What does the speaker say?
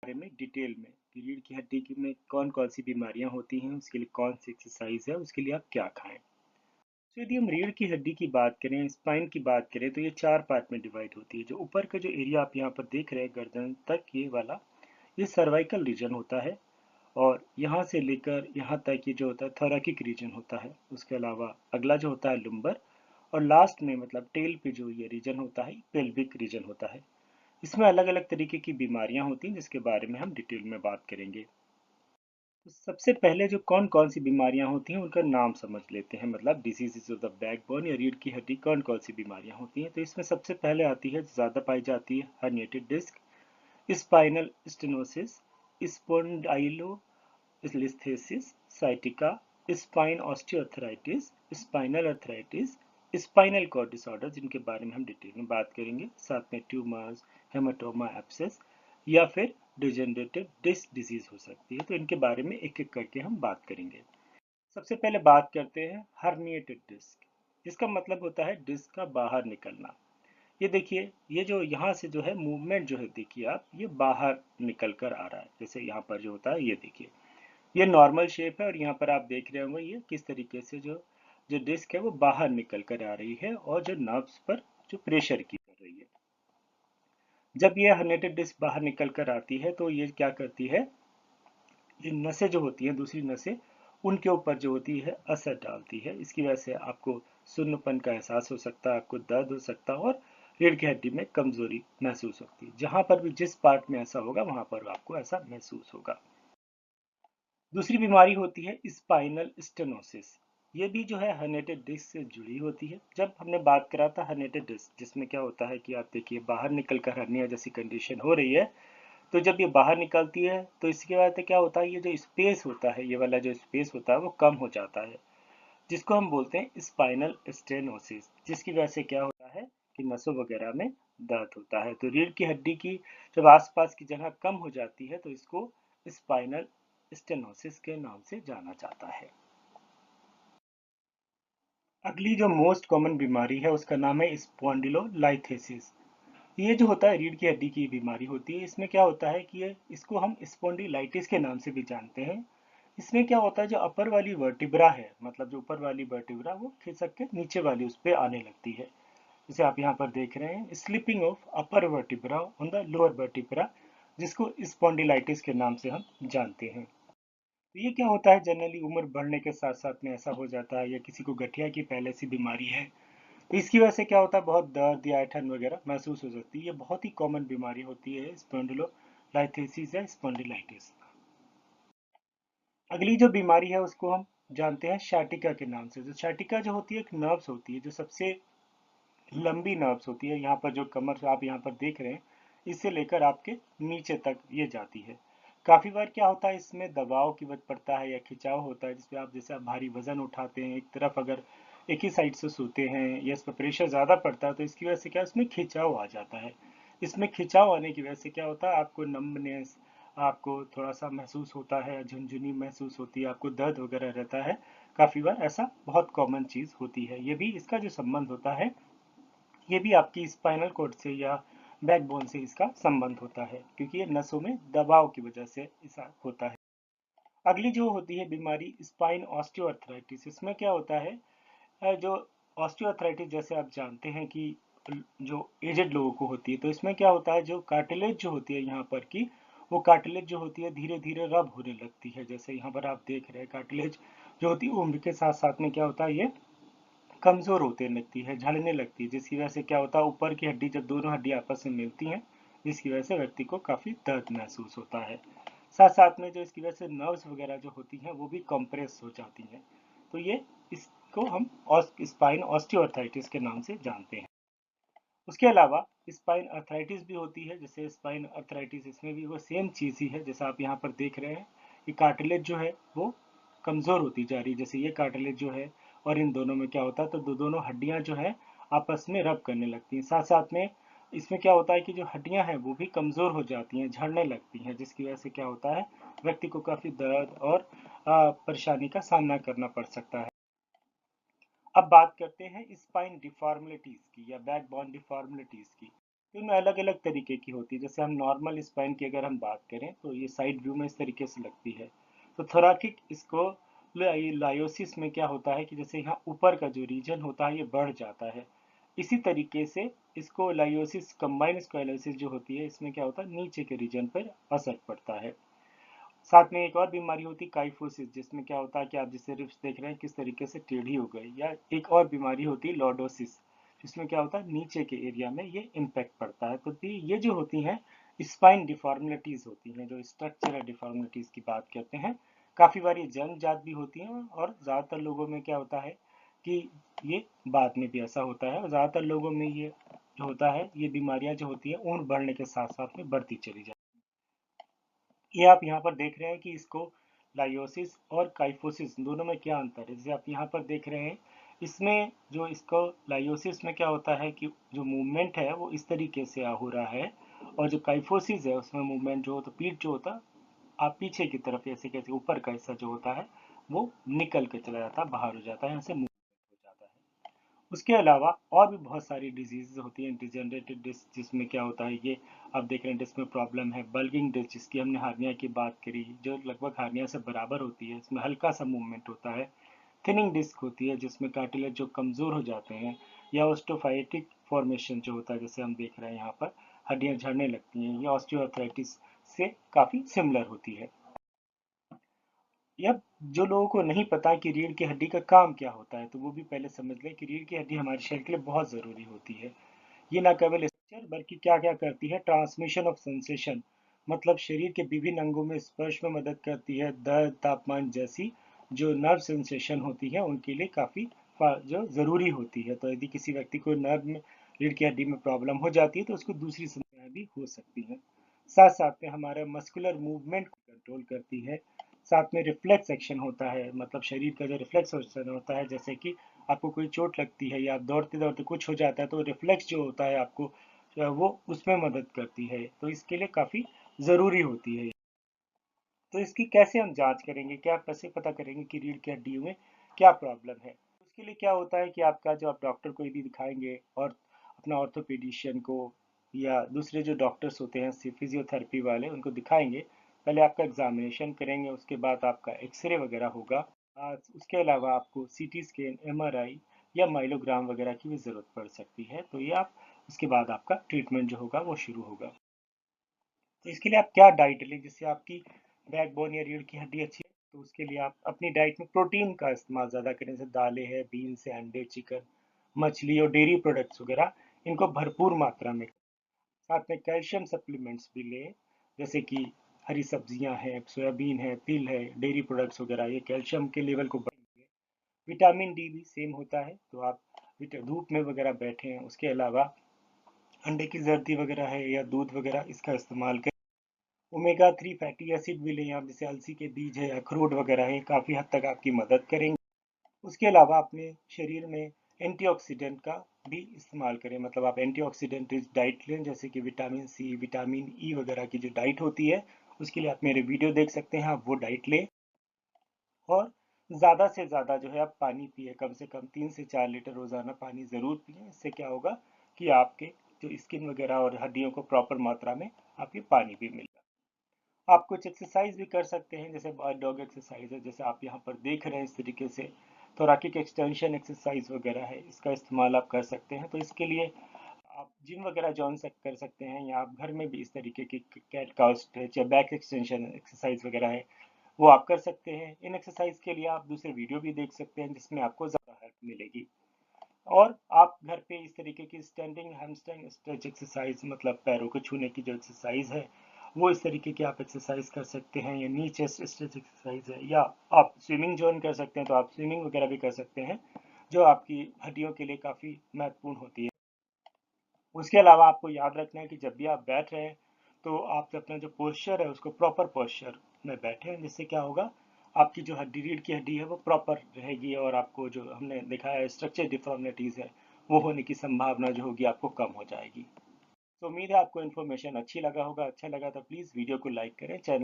बारे में डिटेल में कि रीढ़ की हड्डी की में कौन कौन सी बीमारियां होती हैं, उसके लिए कौन सी एक्सरसाइज है, उसके लिए आप क्या खाएं। तो यदि हम रीढ़ की हड्डी की बात करें, स्पाइन की बात करें, तो ये 4 पार्ट में डिवाइड होती है। जो ऊपर का जो एरिया आप यहाँ पर देख रहे हैं गर्दन तक, ये वाला ये सर्वाइकल रीजन होता है। और यहाँ से लेकर यहाँ तक ये जो होता है थोरैकिक रीजन होता है। उसके अलावा अगला जो होता है लुम्बर, और लास्ट में मतलब टेल पे जो ये रीजन होता है पेल्विक रीजन होता है। इसमें अलग अलग तरीके की बीमारियां होती हैं जिसके बारे में हम डिटेल में बात करेंगे। तो सबसे पहले जो कौन कौन सी बीमारियां होती हैं उनका नाम समझ लेते हैं, मतलब डिजीजेस ऑफ द बैकबोन या रीढ़ की हड्डी कौन कौन सी बीमारियां होती हैं। तो इसमें सबसे पहले आती है, ज़्यादा पाई जाती है, herniated disc, spinal stenosis, spondylolisthesis, sciatica, spine osteoarthritis, spinal arthritis, spinal cord disorder, जिनके बारे में हम डिटेल में बात करेंगे। साथ में ट्यूमर्स, हेमाटोमा, एब्सेस या फिर डिजेनरेटिव डिस्क डिजीज हो सकती है। तो इनके बारे में एक एक करके हम बात करेंगे। सबसे पहले बात करते हैं हर्निएटेड डिस्क, जिसका मतलब होता है डिस्क का बाहर निकलना। ये देखिए, ये जो यहाँ से जो है मूवमेंट जो है, देखिए आप, ये बाहर निकल कर आ रहा है। जैसे यहाँ पर जो होता है, ये देखिए, ये नॉर्मल शेप है, और यहाँ पर आप देख रहे होंगे ये किस तरीके से जो जो डिस्क है वो बाहर निकल कर आ रही है और जो नर्व्स पर जो प्रेशर की कर रही है। जब ये हर्निएटेड डिस्क बाहर निकल कर आती है तो ये क्या करती है, ये नसें जो होती हैं, दूसरी नसें, उनके ऊपर जो होती है असर डालती है। इसकी वजह से आपको सुन्नपन का एहसास हो सकता है, आपको दर्द हो सकता है, और रीढ़ की हड्डी में कमजोरी महसूस होती है। जहां पर भी जिस पार्ट में ऐसा होगा वहां पर आपको ऐसा महसूस होगा। दूसरी बीमारी होती है स्पाइनल स्टेनोसिस। ये भी जो है हर्निएटेड डिस्क से जुड़ी होती है। जब हमने बात करा था हर्निएटेड डिस्क, जिसमें क्या होता है कि आप देखिए बाहर निकलकर हर्निया जैसी कंडीशन हो रही है, तो जब ये बाहर निकलती है तो इसके बाद क्या होता है, ये जो स्पेस होता है, ये वाला जो स्पेस होता है वो कम हो जाता है, जिसको हम बोलते हैं स्पाइनल स्टेनोसिस। जिसकी वजह से क्या होता है कि नसों वगैरह में दर्द होता है। तो रीढ़ की हड्डी की जब आसपास की जगह कम हो जाती है तो इसको स्पाइनल स्टेनोसिस के नाम से जाना जाता है। अगली जो मोस्ट कॉमन बीमारी है उसका नाम है स्पॉन्डिलोलाइथेसिस। ये जो होता है रीढ़ की हड्डी की बीमारी होती है। इसमें क्या होता है कि ये इसको हम स्पॉन्डिलाइटिस के नाम से भी जानते हैं। इसमें क्या होता है, जो अपर वाली वर्टिब्रा है, मतलब जो ऊपर वाली वर्टिब्रा, वो खिसक के नीचे वाली उस पर आने लगती है। जैसे आप यहाँ पर देख रहे हैं, slipping of upper vertebra on the lower vertebra, जिसको स्पॉन्डिलाइटिस के नाम से हम जानते हैं। तो ये क्या होता है, जनरली उम्र बढ़ने के साथ साथ में ऐसा हो जाता है, या किसी को गठिया की पहले से बीमारी है तो इसकी वजह से क्या होता है, बहुत दर्द या ऐंठन वगैरह महसूस हो सकती है। ये बहुत ही कॉमन बीमारी होती है स्पॉन्डिलोलाइथेसिस या स्पॉन्डिलाइटिस। अगली जो बीमारी है उसको हम जानते हैं शाटिका के नाम से। जो शाटिका जो होती है एक नर्व्स होती है, जो सबसे लंबी नर्व्स होती है। यहाँ पर जो कमर आप यहाँ पर देख रहे हैं, इससे लेकर आपके नीचे तक ये जाती है। काफी बार क्या होता है, इसमें दबाव की वजह पड़ता है या खिंचाव होता है, जिसपे आप जैसे आप भारी वजन उठाते हैं एक तरफ, अगर एक ही साइड से सोते हैं या इस पर प्रेशर ज्यादा पड़ता है, तो इसकी वजह से क्या इसमें खिंचाव आ जाता है। इसमें खिंचाव आने की वजह से क्या होता है, आपको नम्बनेस, आपको थोड़ा सा महसूस होता है, झुनझुनी महसूस होती है, आपको दर्द वगैरह रहता है। काफी बार ऐसा बहुत कॉमन चीज होती है। ये भी इसका जो संबंध होता है, ये भी आपकी स्पाइनल कॉर्ड से या बैकबोन से इसका संबंध होता है, क्योंकि ये नसों में दबाव की वजह से ऐसा होता है। अगली जो होती है बीमारी स्पाइन ऑस्टियोआर्थराइटिस। इसमें क्या होता है, जो ऑस्टियोआर्थराइटिस जैसे आप जानते हैं कि जो एजेड लोगों को होती है, तो इसमें क्या होता है, जो कार्टिलेज जो होती है यहाँ पर की, वो कार्टिलेज जो होती है धीरे धीरे रब होने लगती है। जैसे यहाँ पर आप देख रहे हैं, कार्टिलेज जो होती है उम्र के साथ साथ में क्या होता है, ये कमजोर होते लगती है, झड़ने लगती है, जिसकी वजह से क्या होता है, ऊपर की हड्डी, जब दोनों हड्डी आपस में मिलती हैं, जिसकी वजह से व्यक्ति को काफी दर्द महसूस होता है। साथ साथ में जो इसकी वजह से नर्व्स वगैरह जो होती हैं वो भी कंप्रेस हो जाती हैं। तो ये इसको हम स्पाइन ऑस्टियोआर्थराइटिस के नाम से जानते हैं। उसके अलावा स्पाइन अर्थराइटिस भी होती है। जैसे स्पाइन अर्थराइटिस, इसमें भी वो सेम चीज ही है, जैसा आप यहाँ पर देख रहे हैं कि कार्टिलेज जो है वो कमजोर होती जा रही है। जैसे ये कार्टिलेज जो है, और इन दोनों में क्या होता है, तो दोनों हड्डियां जो है आपस में रब करने लगती हैं। साथ साथ में इसमें क्या होता है कि जो हड्डियां हैं वो भी कमजोर हो जाती हैं, झड़ने लगती हैं, जिसकी वजह से क्या होता है, व्यक्ति को काफी दर्द और परेशानी का सामना करना पड़ सकता है। अब बात करते हैं स्पाइन डिफॉर्मिलिटीज की या बैकबोन डिफॉर्मिलिटीज की। तो इनमें अलग अलग तरीके की होती है। जैसे हम नॉर्मल स्पाइन की अगर हम बात करें तो ये साइड व्यू में इस तरीके से लगती है। तो थोराकिक इसको लायोसिस में क्या होता है कि जैसे यहाँ ऊपर का जो रीजन होता है ये बढ़ जाता है। इसी तरीके से इसको लायोसिस कंबाइंड स्क्वायोलाइसिस जो होती है इसमें क्या होता है नीचे के रीजन पर असर पड़ता है। साथ में एक और बीमारी होती है काइफोसिस, जिसमें क्या होता है कि आप जिससे रिब्स देख रहे हैं किस तरीके से टेढ़ी हो गई। या एक और बीमारी होती है लॉर्डोसिस, जिसमें क्या होता है नीचे के एरिया में ये इम्पैक्ट पड़ता है। तो ये जो होती हैं स्पाइन डिफॉर्मिलिटीज होती हैं, जो स्ट्रक्चरल डिफॉर्मिलिटीज की बात करते हैं। काफी बार ये जन्मजात भी होती हैं और ज्यादातर लोगों में क्या होता है कि ये बाद में भी ऐसा होता है। और ज्यादातर लोगों में ये जो होता है ये बीमारियां जो होती है उम्र बढ़ने के साथ साथ में बढ़ती चली जाती है। ये आप यहाँ पर देख रहे हैं कि इसको लाइयोसिस और काइफोसिस दोनों में क्या अंतर है। जैसे आप यहाँ पर देख रहे हैं इसमें जो इसको लाइयोसिस में क्या होता है कि जो मूवमेंट है वो इस तरीके से हो रहा है, और जो काइफोसिस है उसमें मूवमेंट जो होता पीठ जो होता आप पीछे की तरफ ऐसे कैसे ऊपर का हिस्सा जो होता है वो निकल के चला जाता है, बाहर हो जाता है, यहाँ से मूवमेंट हो जाता है। उसके अलावा और भी बहुत सारी डिजीजेज होती हैं डिजेनरेटिव डिस्क, जिसमें क्या होता है ये आप देख रहे हैं डिस्क में प्रॉब्लम है। बल्गिंग डिस्क जिसकी हमने हार्निया की बात करी, जो लगभग हार्निया से बराबर होती है, इसमें हल्का सा मूवमेंट होता है। थिनिंग डिस्क होती है जिसमें कार्टिलेज जो कमजोर हो जाते हैं। या ऑस्टोफाइटिक फॉर्मेशन जो होता है जैसे हम देख रहे हैं यहाँ पर हड्डियां झड़ने लगती हैं, ये ऑस्टियोआर्थराइटिस से काफी सिमिलर होती है। यह जो लोगों को नहीं पता कि रीढ़ की हड्डी का काम क्या होता है तो वो भी पहले समझ लें कि रीढ़ की हड्डी हमारे शरीर के लिए बहुत जरूरी होती है। ये न केवल स्ट्रक्चर बल्कि क्या क्या करती है ट्रांसमिशन ऑफ सेंसेशन, मतलब शरीर के विभिन्न अंगों में स्पर्श में मदद करती है। दर्द तापमान जैसी जो नर्व सेंसेशन होती है उनके लिए काफी जो जरूरी होती है। तो यदि किसी व्यक्ति को नर्व में रीढ़ की हड्डी में प्रॉब्लम हो जाती है तो उसको दूसरी समस्याएं भी हो सकती हैं। साथ साथ में हमारे मस्कुलर मूवमेंट को कंट्रोल करती है। साथ में रिफ्लेक्स एक्शन होता है, मतलब शरीर का जो रिफ्लेक्स एक्शन होता है, जैसे कि आपको कोई चोट लगती है या आप दौड़ते दौड़ते कुछ हो जाता है तो रिफ्लेक्स जो होता है आपको वो उसमें मदद करती है। तो इसके लिए काफी जरूरी होती है। तो इसकी कैसे हम जांच करेंगे, क्या कैसे पता करेंगे कि रीढ़ की हड्डियों में क्या प्रॉब्लम है। उसके लिए क्या होता है कि आपका जो आप डॉक्टर को यदि दिखाएंगे और अपना ऑर्थोपेडिशियन को या दूसरे जो डॉक्टर्स होते हैं फिजियोथेरेपी वाले उनको दिखाएंगे। पहले आपका एग्जामिनेशन करेंगे, उसके बाद आपका एक्सरे वगैरह होगा। उसके अलावा आपको सीटी स्कैन एमआरआई या माइलोग्राम वगैरह की भी ज़रूरत पड़ सकती है। तो ये आप उसके बाद आपका ट्रीटमेंट जो होगा वो शुरू होगा। तो इसके लिए आप क्या डाइट लें जिससे आपकी बैकबोन या रीढ़ की हड्डी अच्छी है। तो उसके लिए आप अपनी डाइट में प्रोटीन का इस्तेमाल ज़्यादा करें, जैसे दालें हैं, बीन्स है, अंडे, चिकन, मछली और डेयरी प्रोडक्ट्स वगैरह, इनको भरपूर मात्रा में। साथ में कैल्शियम सप्लीमेंट्स भी लें, जैसे कि हरी सब्जियां हैं, सोयाबीन है, तिल है, डेयरी प्रोडक्ट्स वगैरह, ये कैल्शियम के लेवल को बढ़ाएंगे। विटामिन डी भी सेम होता है, तो आप धूप में वगैरह बैठे हैं। उसके अलावा अंडे की जर्दी वगैरह है या दूध वगैरह इसका इस्तेमाल करें। ओमेगा 3 फैटी एसिड भी लें आप, जैसे अलसी के बीज है, अखरोट वगैरह है, काफ़ी हद तक आपकी मदद करेंगे। उसके अलावा अपने शरीर में एंटीऑक्सीडेंट का भी इस्तेमाल करें, मतलब आप एंटीऑक्सीडेंट रिच डाइट लें, जैसे कि विटामिन सी, विटामिन ई वगैरह की जो डाइट होती है उसके लिए आप मेरे वीडियो देख सकते हैं, आप वो डाइट लें। और ज़्यादा से ज़्यादा जो है आप पानी पिए, कम से कम 3 से 4 लीटर रोज़ाना पानी ज़रूर पिए। इससे क्या होगा कि आपके जो स्किन वगैरह और हड्डियों को प्रॉपर मात्रा में आपके पानी भी मिलेगा। आप कुछ एक्सरसाइज भी कर सकते हैं, जैसे बर्ड डॉग एक्सरसाइज है, जैसे आप यहाँ पर देख रहे हैं इस तरीके से। थोराकिक एक्सटेंशन एक्सरसाइज वगैरह है, इसका इस्तेमाल आप कर सकते हैं। तो इसके लिए आप जिम वगैरह ज्वाइन कर सकते हैं, या आप घर में भी इस तरीके की कैट काउ स्ट्रेच या बैक एक्सटेंशन एक्सरसाइज वगैरह है वो आप कर सकते हैं। इन एक्सरसाइज के लिए आप दूसरे वीडियो भी देख सकते हैं जिसमें आपको ज़्यादा हेल्प मिलेगी। और आप घर पे इस तरीके की स्टैंडिंग हैमस्ट्रिंग स्ट्रेच एक्सरसाइज, मतलब पैरों को छूने की जो एक्सरसाइज है वो इस तरीके की आप एक्सरसाइज कर सकते हैं। या नी चेस्ट स्ट्रेच एक्सरसाइज है, या आप स्विमिंग ज्वाइन कर सकते हैं तो आप स्विमिंग वगैरह भी कर सकते हैं, जो आपकी हड्डियों के लिए काफ़ी महत्वपूर्ण होती है। उसके अलावा आपको याद रखना है कि जब भी आप बैठ रहे हैं तो आप अपना जो पोस्चर है उसको प्रॉपर पोस्चर में बैठें, जिससे क्या होगा आपकी जो हड्डी रीढ़ की हड्डी है वो प्रॉपर रहेगी, और आपको जो हमने देखा है स्ट्रक्चर डिफॉर्मिटीज़ है वो होने की संभावना जो होगी आपको कम हो जाएगी। तो उम्मीद है आपको इन्फॉर्मेशन अच्छी लगा होगा। अच्छा लगा तो प्लीज़ वीडियो को लाइक करें, चैनल